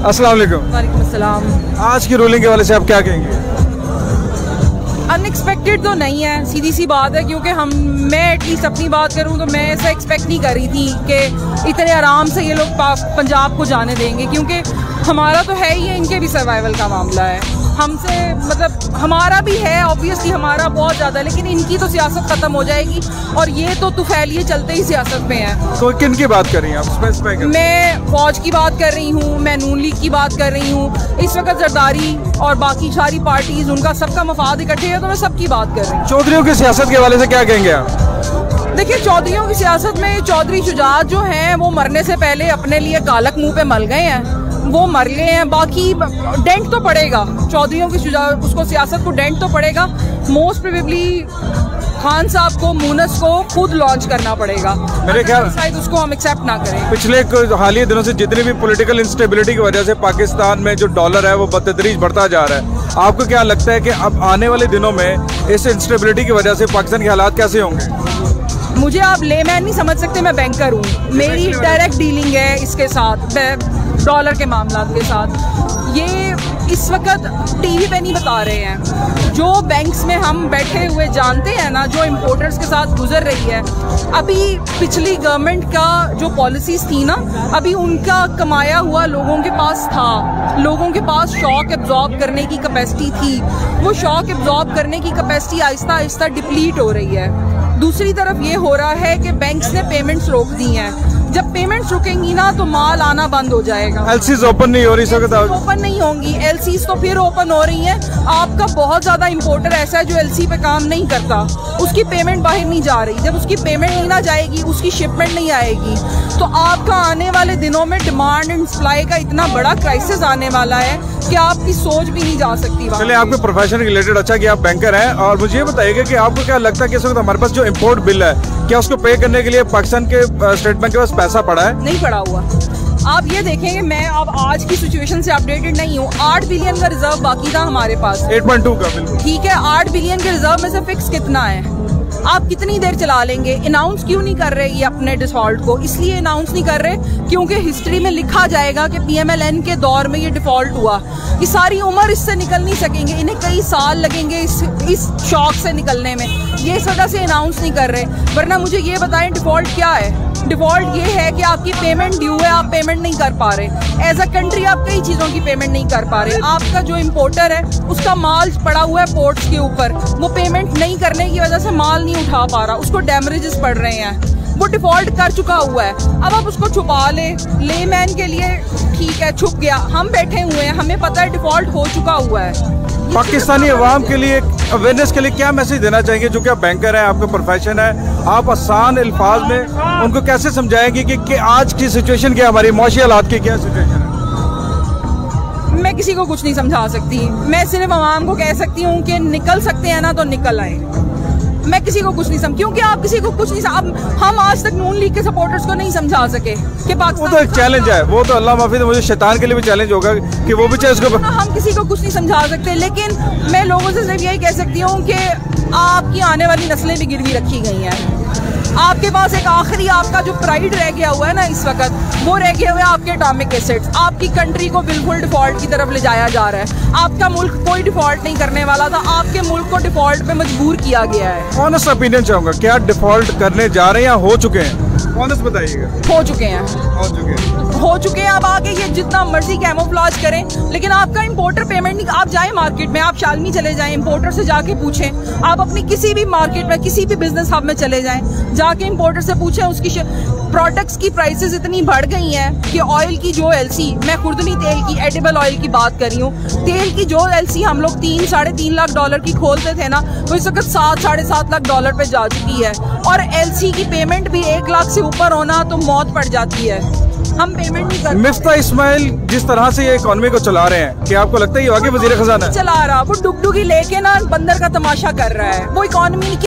अस्सलाम वालेकुम। वालेकुम अस्सलाम। आज की रूलिंग के वाले से आप क्या कहेंगे? अनएक्सपेक्टेड तो नहीं है, सीधी सी बात है, क्योंकि मैं एटलीस्ट अपनी बात करूं तो मैं ऐसा एक्सपेक्ट नहीं कर रही थी कि इतने आराम से ये लोग पंजाब को जाने देंगे, क्योंकि हमारा तो है ही है, इनके भी सर्वाइवल का मामला है। हमसे मतलब हमारा भी है, ऑब्वियसली हमारा बहुत ज़्यादा, लेकिन इनकी तो सियासत ख़त्म हो जाएगी और ये तो तुफैलिए चलते ही सियासत में है। तो किन की बात कर रही हैं आप? स्पेसिफाई करें। मैं फौज की बात कर रही हूँ, मैं नून लीग की बात कर रही हूँ। इस वक्त जरदारी और बाकी सारी पार्टीज, उनका सबका मफाद इकट्ठे है, तो मैं सबकी बात कर रही हूँ। चौधरियों की सियासत के वाले से क्या कहेंगे आप? देखिए, चौधरियों की सियासत में चौधरी शुजात जो हैं वो मरने से पहले अपने लिए कालक मुंह पे मल गए हैं, वो मर गए हैं। बाकी डेंट तो पड़ेगा चौधरियों की शुजात, उसको सियासत को डेंट तो पड़ेगा। मोस्ट प्रोबेबली खान साहब को, मुनस को खुद लॉन्च करना पड़ेगा। मेरे ख्याल शायद उसको हम एक्सेप्ट ना करें। पिछले हालिया दिनों से जितनी भी पॉलिटिकल इंस्टेबिलिटी की वजह से पाकिस्तान में जो डॉलर है वो बदतदरीज बढ़ता जा रहा है। आपको क्या लगता है कि अब आने वाले दिनों में इस इंस्टेबिलिटी की वजह से पाकिस्तान के हालात कैसे होंगे? मुझे आप लेमैन नहीं समझ सकते, मैं बैंकर हूँ, मेरी डायरेक्ट डीलिंग है इसके साथ, डॉलर के मामला के साथ। ये इस वक्त टीवी पे नहीं बता रहे हैं, जो बैंक्स में हम बैठे हुए जानते हैं ना, जो इम्पोर्टर्स के साथ गुजर रही है। अभी पिछली गवर्नमेंट का जो पॉलिसीज थी ना, अभी उनका कमाया हुआ लोगों के पास था, लोगों के पास शॉक एब्जॉर्ब करने की कैपेसिटी थी। वो शॉक एब्जॉर्ब करने की कैपेसिटी आहिस्ता आहिस्ता डिप्लीट हो रही है। दूसरी तरफ ये हो रहा है कि बैंक्स ने पेमेंट्स रोक दी हैं। जब पेमेंट्स रुकेंगी ना तो माल आना बंद हो जाएगा। एलसीज ओपन नहीं हो रही, ओपन नहीं होंगी, एलसीज तो फिर ओपन हो रही हैं। आपका बहुत ज्यादा इंपोर्टर ऐसा है जो एलसी पे काम नहीं करता, उसकी पेमेंट बाहर नहीं जा रही। जब उसकी पेमेंट नहीं ना जाएगी, उसकी शिपमेंट नहीं आएगी, तो आपका आने वाले दिनों में डिमांड एंड सप्लाई का इतना बड़ा क्राइसिस आने वाला है कि आपकी सोच भी नहीं जा सकती। चलिए, आपके प्रोफेशन रिलेटेड अच्छा कि आप बैंकर हैं, और मुझे ये बताइएगा कि आपको क्या लगता है कि इस वक्त हमारे पास जो इम्पोर्ट बिल है, क्या उसको पे करने के लिए पाकिस्तान के स्टेट बैंक के पास पैसा पड़ा है? नहीं पड़ा हुआ। आप ये देखेंगे, मैं अब आज की सिचुएशन से अपडेटेड नहीं हूँ। 8 बिलियन का रिजर्व बाकी था हमारे पास, 8.2 का। बिल्कुल ठीक है, 8 बिलियन के रिजर्व में से फिक्स कितना है? आप कितनी देर चला लेंगे? अनाउंस क्यों नहीं कर रहे ये अपने डिफॉल्ट को? इसलिए अनाउंस नहीं कर रहे क्योंकि हिस्ट्री में लिखा जाएगा कि पीएमएलएन के दौर में ये डिफॉल्ट हुआ। ये सारी उम्र इससे निकल नहीं सकेंगे, इन्हें कई साल लगेंगे इस शॉक से निकलने में। ये इस वजह से अनाउंस नहीं कर रहे। वरना मुझे ये बताएं, डिफॉल्ट क्या है? डिफॉल्ट ये है कि आपकी पेमेंट ड्यू है, आप पेमेंट नहीं कर पा रहे। एज अ कंट्री आप कई चीज़ों की पेमेंट नहीं कर पा रहे। आपका जो इम्पोर्टर है उसका माल पड़ा हुआ है पोर्ट्स के ऊपर, वो पेमेंट नहीं करने की वजह से माल नहीं उठा पा रहा, उसको डैमरेजेस पड़ रहे हैं, वो डिफॉल्ट कर चुका हुआ है। अब आप उसको छुपा लेमैन के लिए ठीक है, छुप गया, हम बैठे हुए हैं, हमें पता है डिफॉल्ट हो चुका हुआ है। पाकिस्तानी अवाम के लिए अवेयरनेस के लिए क्या मैसेज देना चाहेंगे? जो कि आप बैंकर हैं, आपका प्रोफेशन है, आप आसान अल्फाज में उनको कैसे समझाएंगे कि आज की सिचुएशन क्या, हमारी मौशी हालात की क्या सिचुएशन है? मैं किसी को कुछ नहीं समझा सकती, मैं सिर्फ अवाम को कह सकती हूँ कि निकल सकते हैं ना तो निकल आए। मैं किसी को कुछ नहीं समझ, क्योंकि आप किसी को कुछ नहीं हम आज तक नून लीग के सपोर्टर्स को नहीं समझा सके कि पाकिस्तान, वो तो एक चैलेंज है, वो तो अल्लाह माफी दे, मुझे शैतान के लिए भी चैलेंज होगा कि वो भी चाहे उसको। हम किसी को कुछ नहीं समझा सकते, लेकिन मैं लोगों से सिर्फ यही कह सकती हूँ कि आपकी आने वाली नस्लें भी गिरवी रखी गई हैं। आपके पास एक आखिरी आपका जो प्राइड रह गया हुआ है ना इस वक्त, वो रह गया हुआ है आपके एटॉमिक एसेट्स। आपकी कंट्री को बिल्कुल डिफॉल्ट की तरफ ले जाया जा रहा है। आपका मुल्क कोई डिफॉल्ट नहीं करने वाला था, आपके मुल्क को डिफॉल्ट पे मजबूर किया गया है। ऑनेस्ट ओपिनियन चाहूंगा, क्या डिफॉल्ट करने जा रहे हैं या हो चुके हैं? ऑनेस्ट बताइएगा। हो चुके हैं, हो चुके हैं। अब आगे ये जितना मर्जी कैमोफ्लेज करें, लेकिन आपका इंपोर्टर पेमेंट नहीं। आप जाएं मार्केट में, आप शालमी चले जाएं, इंपोर्टर से जाके पूछें। आप अपनी किसी भी मार्केट में, किसी भी बिजनेस हब में चले जाएं, जाके इंपोर्टर से पूछें। उसकी प्रोडक्ट्स की प्राइसेस इतनी बढ़ गई हैं कि ऑयल की जो एलसी, मैं खुर्दनी तेल की, एडिबल ऑयल की बात कर रही हूँ, तेल की जो एलसी हम लोग 3-3.5 लाख डॉलर की खोलते थे ना, वो इस वक्त 7-7.5 लाख डॉलर पे जा चुकी है। और एलसी की पेमेंट भी 1 लाख से ऊपर होना तो मौत पड़ जाती है। हम पेमेंट नहीं कर। मिफ्ता इस्माइल जिस तरह से ये इकोनॉमी को चला रहे हैं, क्या आपको लगता है ये आगे वजीर खजाना चला रहा? वो डुगडुगी लेके ना बंदर का तमाशा कर रहा है। वो इकोनॉमी